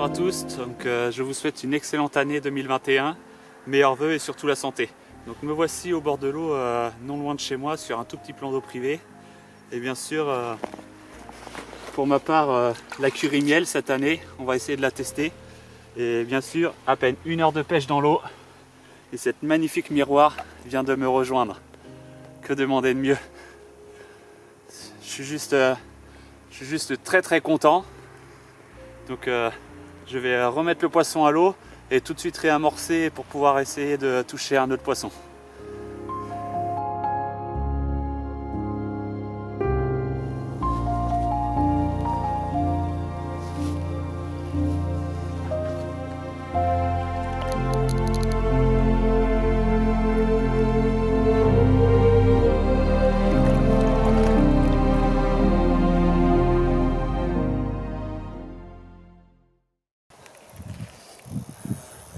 à tous, donc, je vous souhaite une excellente année 2021, meilleurs vœux et surtout la santé. Donc me voici au bord de l'eau, non loin de chez moi, sur un tout petit plan d'eau privé. Et bien sûr, pour ma part, la currie miel cette année, on va essayer de la tester. Et bien sûr, à peine 1 heure de pêche dans l'eau, et cette magnifique miroir vient de me rejoindre. Que demander de mieux? Je suis juste très content. Donc je vais remettre le poisson à l'eau et tout de suite réamorcer pour pouvoir essayer de toucher un autre poisson.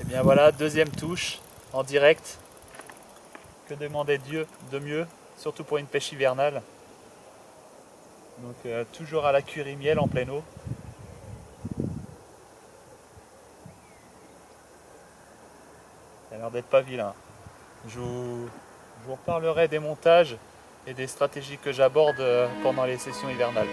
Et bien voilà, deuxième touche en direct. Que demander de mieux, surtout pour une pêche hivernale. Donc toujours à la currie miel en pleine eau. Ça a l'air d'être pas vilain. Je vous reparlerai des montages et des stratégies que j'aborde pendant les sessions hivernales.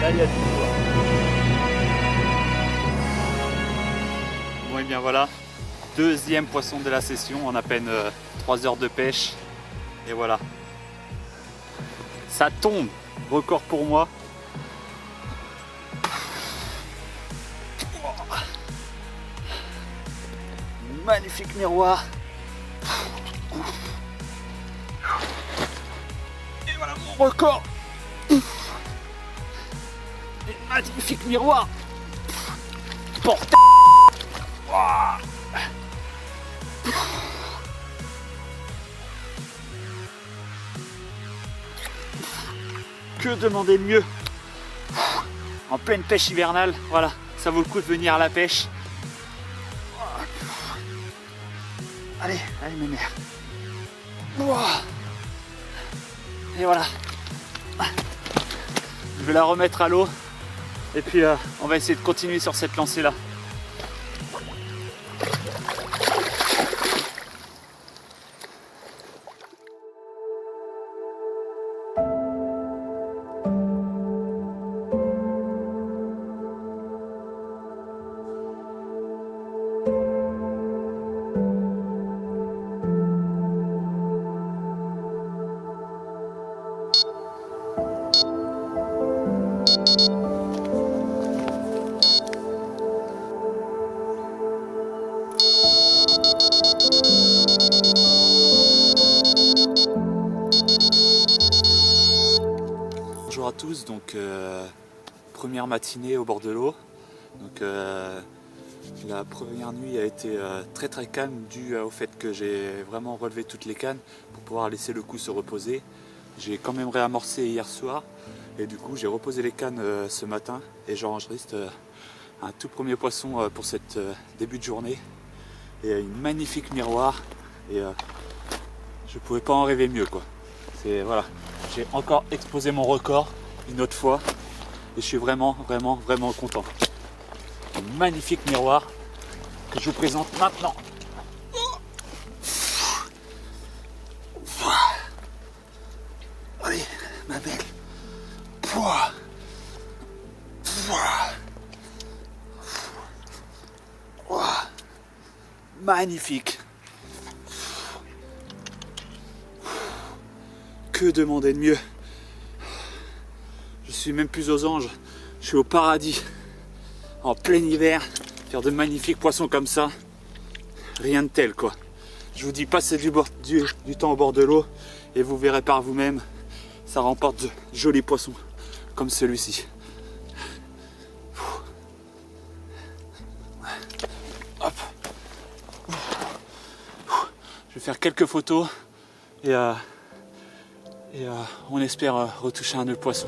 Là, il y a du poids. Bon, et bien voilà, deuxième poisson de la session en à peine 3 heures de pêche. Et voilà, ça tombe, record pour moi. Magnifique miroir. Et voilà mon record. Magnifique miroir. Porte. Que demander de mieux? En pleine pêche hivernale, voilà, ça vaut le coup de venir à la pêche. Allez mes mères. Et voilà. Je vais la remettre à l'eau. Et puis on va essayer de continuer sur cette lancée là. Bonjour à tous, donc première matinée au bord de l'eau. Donc la première nuit a été très calme dû au fait que j'ai vraiment relevé toutes les cannes pour pouvoir laisser le coup se reposer. J'ai quand même réamorcé hier soir et du coup j'ai reposé les cannes ce matin et j'enregistre un tout premier poisson pour cette début de journée et une magnifique miroir et je pouvais pas en rêver mieux quoi. C'est voilà. J'ai encore explosé mon record une autre fois et je suis vraiment content. Un magnifique miroir que je vous présente maintenant. Allez, ma belle. Magnifique. Que demander de mieux? Je suis même plus aux anges, je suis au paradis. En plein hiver, faire de magnifiques poissons comme ça, rien de tel quoi. Je vous dis, passez du temps au bord de l'eau et vous verrez par vous-même, ça remporte de jolis poissons comme celui-ci. Hop. Je vais faire quelques photos et, on espère retoucher un autre poisson.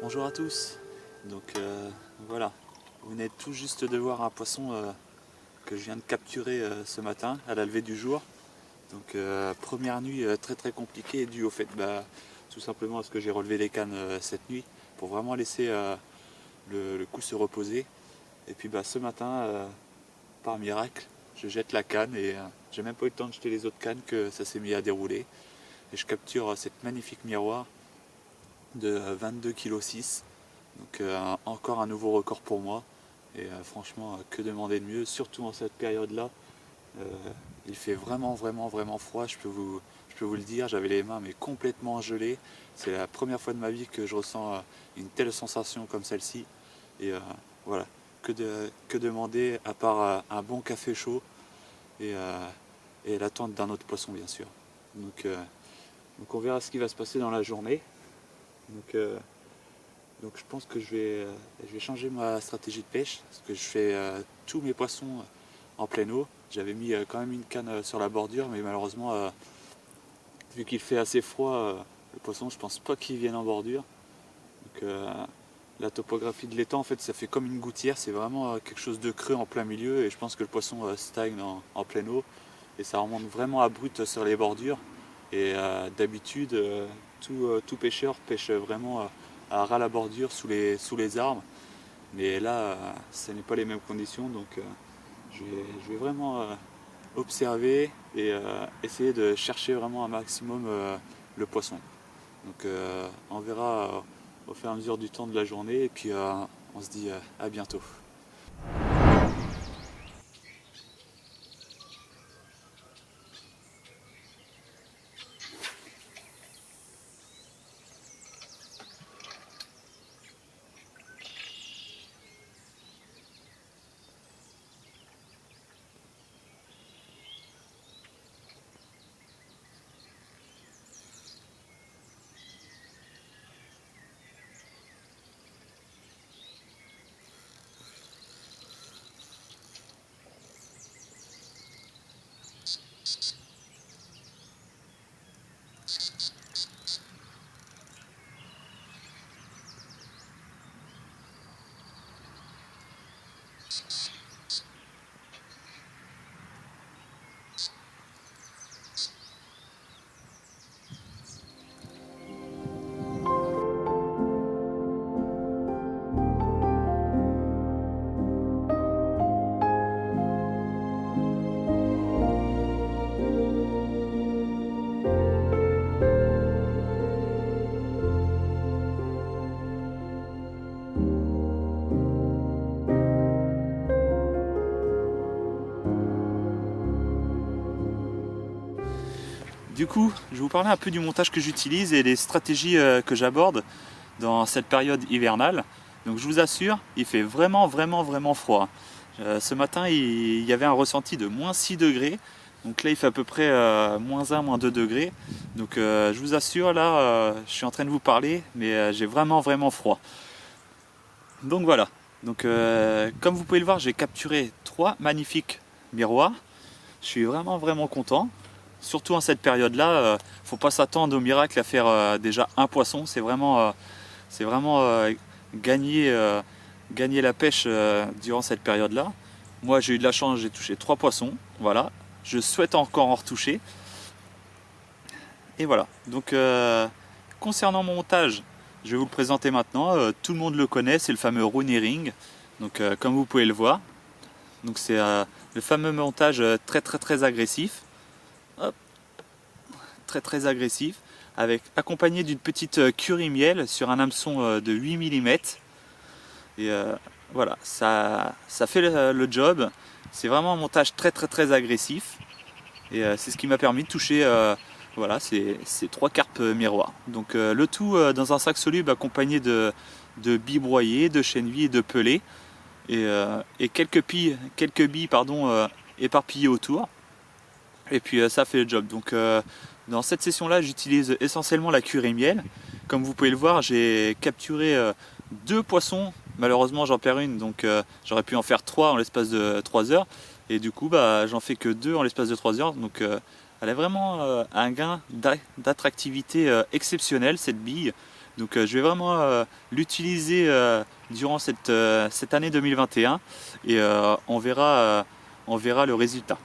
Bonjour à tous, donc voilà, vous venez tout juste de voir un poisson que je viens de capturer ce matin à la levée du jour. Donc première nuit très très compliquée due au fait tout simplement à ce que j'ai relevé les cannes cette nuit pour vraiment laisser le coup se reposer. Et puis ce matin, par miracle, je jette la canne et j'ai même pas eu le temps de jeter les autres cannes que ça s'est mis à dérouler. Et je capture cette magnifique miroir de 22,6 kg, donc encore un nouveau record pour moi et franchement que demander de mieux, surtout en cette période là. Il fait vraiment froid, je peux vous le dire, j'avais les mains mais complètement gelées, c'est la première fois de ma vie que je ressens une telle sensation comme celle-ci et voilà, que demander à part un bon café chaud et l'attente d'un autre poisson bien sûr. Donc on verra ce qui va se passer dans la journée. Donc je pense que je vais changer ma stratégie de pêche, parce que je fais tous mes poissons en pleine eau. J'avais mis quand même une canne sur la bordure, mais malheureusement, vu qu'il fait assez froid, le poisson, je pense pas qu'il vienne en bordure. Donc la topographie de l'étang, en fait, ça fait comme une gouttière, c'est vraiment quelque chose de creux en plein milieu, et je pense que le poisson stagne en pleine eau, et ça remonte vraiment à brut sur les bordures. Et d'habitude, tout pêcheur pêche vraiment à ras la bordure sous les arbres, mais là ce n'est pas les mêmes conditions, donc je vais vraiment observer et essayer de chercher vraiment un maximum le poisson. Donc on verra au fur et à mesure du temps de la journée et puis on se dit à bientôt. Du coup, je vais vous parler un peu du montage que j'utilise et les stratégies que j'aborde dans cette période hivernale. Donc je vous assure, il fait vraiment froid. Ce matin, il y avait un ressenti de moins 6 degrés. Donc là, il fait à peu près moins 1, moins 2 degrés. Donc je vous assure, là, je suis en train de vous parler, mais j'ai vraiment froid. Donc voilà. Donc comme vous pouvez le voir, j'ai capturé 3 magnifiques miroirs. Je suis vraiment content. Surtout en cette période-là, faut pas s'attendre au miracle à faire déjà un poisson. C'est vraiment gagner la pêche durant cette période-là. Moi, j'ai eu de la chance, j'ai touché 3 poissons. Voilà. Je souhaite encore en retoucher. Et voilà. Donc, concernant mon montage, je vais vous le présenter maintenant. Tout le monde le connaît, c'est le fameux Rooney Ring. Donc, comme vous pouvez le voir, donc c'est le fameux montage très agressif. Hop. Très agressif, accompagné d'une petite curie miel sur un hameçon de 8 mm. Et voilà, ça fait le job. C'est vraiment un montage très agressif. Et c'est ce qui m'a permis de toucher Voilà, c'est 3 carpes miroirs. Donc le tout dans un sac soluble accompagné de billes broyées, de chènevis et de pelés. Et quelques billes éparpillées autour. Et puis ça fait le job. Donc dans cette session-là, j'utilise essentiellement la curie miel. Comme vous pouvez le voir, j'ai capturé 2 poissons. Malheureusement, j'en perds une, donc j'aurais pu en faire 3 en l'espace de 3 heures. Et du coup, j'en fais que 2 en l'espace de 3 heures. Donc elle a vraiment un gain d'attractivité exceptionnel, cette bille. Donc je vais vraiment l'utiliser durant cette année 2021 et on verra le résultat.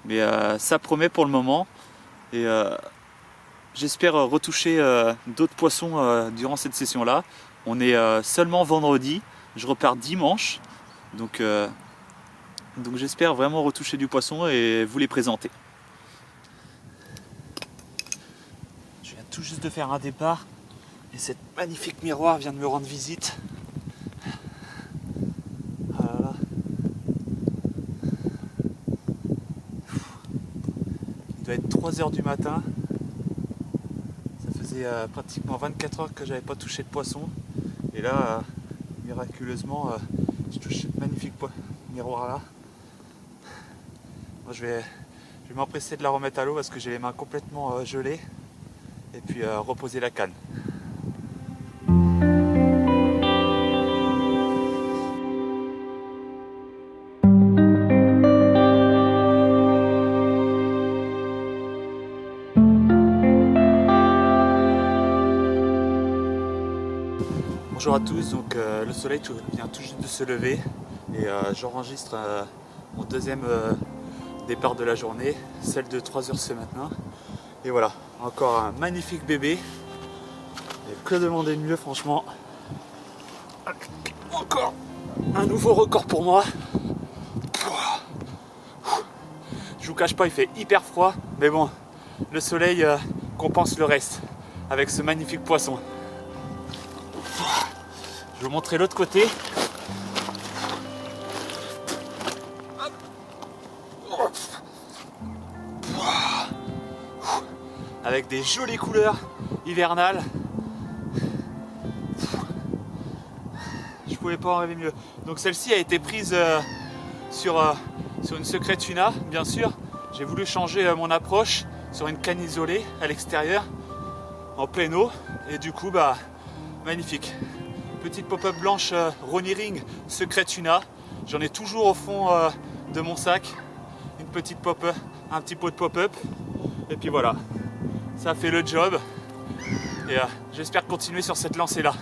Mais ça promet pour le moment et j'espère retoucher d'autres poissons durant cette session-là. On est seulement vendredi, je repars dimanche, donc j'espère vraiment retoucher du poisson et vous les présenter. Je viens tout juste de faire un départ et cette magnifique miroir vient de me rendre visite. Voilà. Il doit être 3 h du matin. Ça faisait pratiquement 24 heures que j'avais pas touché de poisson. Et là, miraculeusement, je touche ce magnifique miroir là. Moi, je vais m'empresser de la remettre à l'eau parce que j'ai les mains complètement gelées. Et puis reposer la canne. Bonjour à tous, donc le soleil vient tout juste de se lever et j'enregistre mon deuxième départ de la journée, celle de 3 h ce matin. Et voilà, encore un magnifique bébé. Et que demander de mieux, franchement. Encore un nouveau record pour moi. Je vous cache pas, il fait hyper froid, mais bon, le soleil compense le reste avec ce magnifique poisson. Je vais vous montrer l'autre côté. Avec des jolies couleurs hivernales. Je pouvais pas en rêver mieux. Donc celle-ci a été prise sur une secret tuna, bien sûr. J'ai voulu changer mon approche sur une canne isolée à l'extérieur, en pleine eau. Et du coup, magnifique. Petite pop-up blanche Ronnie Ring secret tuna. J'en ai toujours au fond de mon sac. Une petite pop-up, un petit pot de pop-up. Et puis voilà. Ça fait le job et j'espère continuer sur cette lancée là.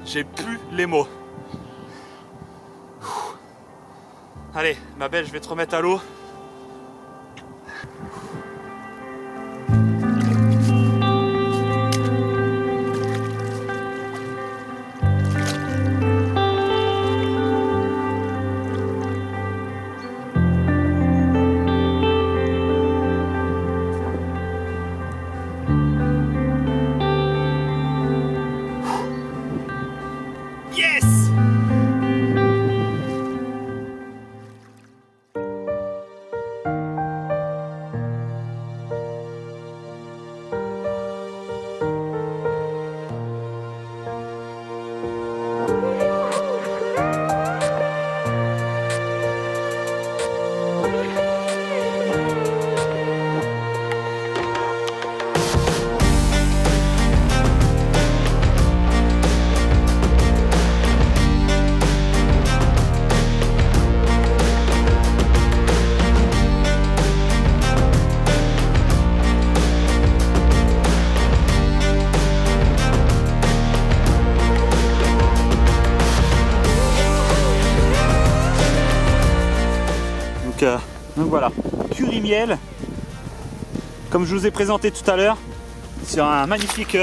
J'ai plus les mots. Allez, ma belle, je vais te remettre à l'eau. Donc voilà, curie miel, comme je vous ai présenté tout à l'heure, sur un magnifique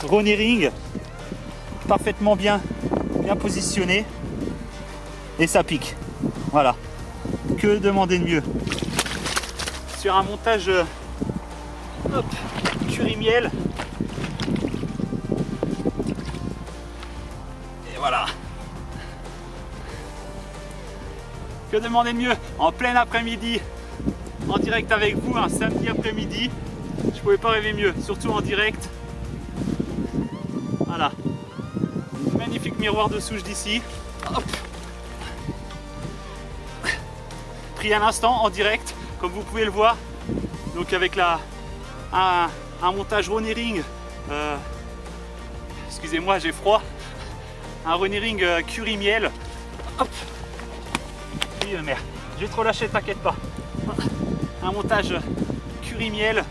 Ronnie Ring, parfaitement bien positionné, et ça pique. Voilà, que demander de mieux. Sur un montage curie miel, et voilà. Que demander de mieux en plein après-midi, en direct avec vous, un samedi après-midi. Je pouvais pas rêver mieux, surtout en direct. Voilà. Magnifique miroir de souche d'ici. Hop. Pris à l'instant en direct, comme vous pouvez le voir. Donc avec un montage Ronering. Excusez-moi, j'ai froid. Un Ronering curry miel. Hop. Oui, merde. J'ai trop lâché, t'inquiète pas. Un montage curry miel.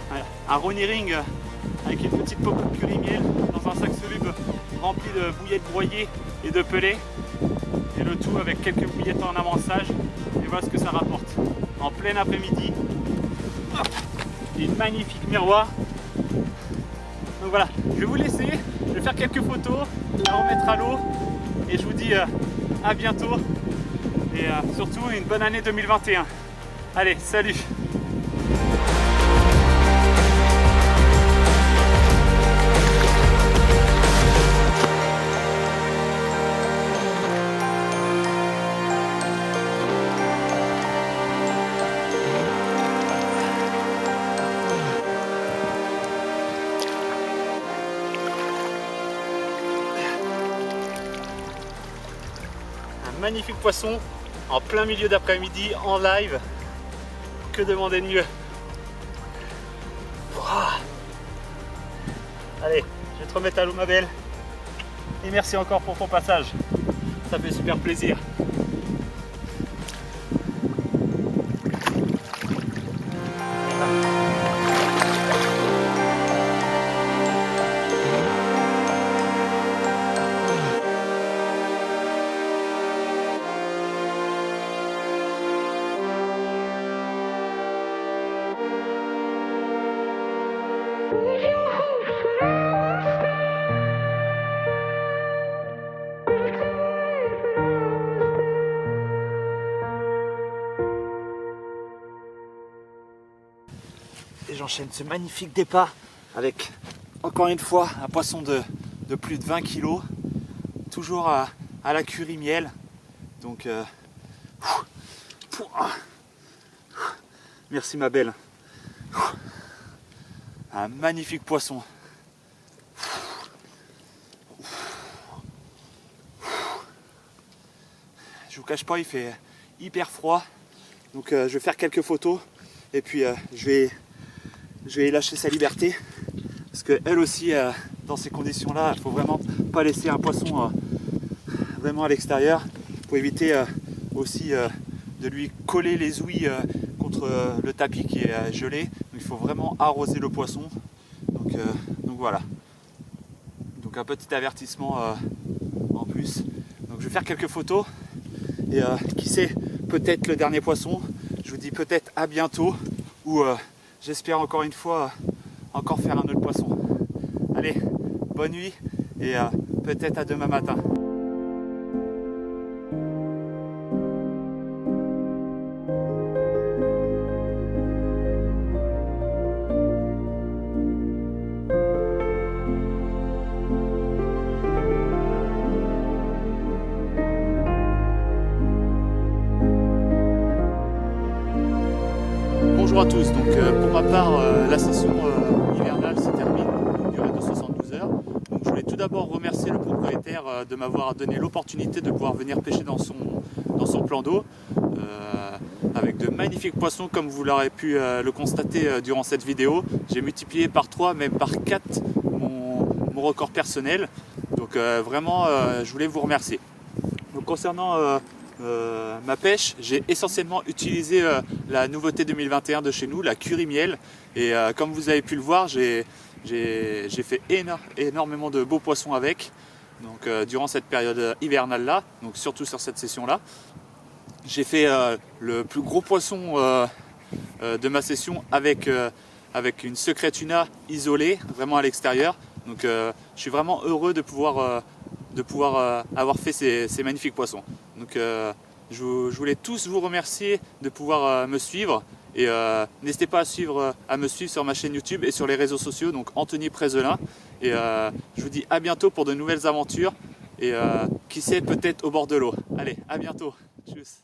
Voilà. Un Ronering avec une petite pop-up curry miel dans un sac soluble rempli de bouillettes broyées et de pelés. Et le tout avec quelques bouillettes en amassage. Et voilà ce que ça rapporte. En plein après-midi. Une magnifique miroir. Donc voilà, je vais vous laisser. Je vais faire quelques photos, la remettre à l'eau. Et je vous dis à bientôt. Et surtout une bonne année 2021. Allez, salut! Un magnifique poisson en plein milieu d'après-midi en live. Que demander de mieux? Wow. Allez, je vais te remettre à l'eau ma belle. Et merci encore pour ton passage. Ça fait super plaisir. Et j'enchaîne ce magnifique départ avec encore une fois un poisson de plus de 20 kg, toujours à la curry miel. Donc merci ma belle. Un magnifique poisson. Je vous cache pas, il fait hyper froid. Donc je vais faire quelques photos et puis je vais lâcher sa liberté. Parce qu'elle aussi, dans ces conditions-là, il ne faut vraiment pas laisser un poisson vraiment à l'extérieur pour éviter aussi de lui coller les ouïes contre le tapis qui est gelé. Donc il faut vraiment arroser le poisson. Donc voilà. Donc un petit avertissement en plus. Donc je vais faire quelques photos et qui sait, peut-être le dernier poisson. Je vous dis peut-être à bientôt ou j'espère encore une fois encore faire un autre poisson. Allez, bonne nuit et peut-être à demain matin. Bonjour à tous, donc pour ma part la session hivernale se termine, une durée de 72 heures. Donc je voulais tout d'abord remercier le propriétaire de m'avoir donné l'opportunité de pouvoir venir pêcher dans son plan d'eau avec de magnifiques poissons comme vous l'aurez pu le constater durant cette vidéo. J'ai multiplié par 3, même par 4 mon record personnel. Donc vraiment je voulais vous remercier. Donc concernant ma pêche, j'ai essentiellement utilisé la nouveauté 2021 de chez nous, la curry miel. Et comme vous avez pu le voir, j'ai fait énormément de beaux poissons avec. Donc durant cette période hivernale là, donc surtout sur cette session là. J'ai fait le plus gros poisson de ma session avec une secret tuna isolée, vraiment à l'extérieur. Donc je suis vraiment heureux de pouvoir avoir fait ces magnifiques poissons. Donc je voulais tous vous remercier de pouvoir me suivre et n'hésitez pas à me suivre sur ma chaîne YouTube et sur les réseaux sociaux, donc Anthony Prézelin. Et je vous dis à bientôt pour de nouvelles aventures et qui sait, peut-être au bord de l'eau. Allez, à bientôt. Tchuss.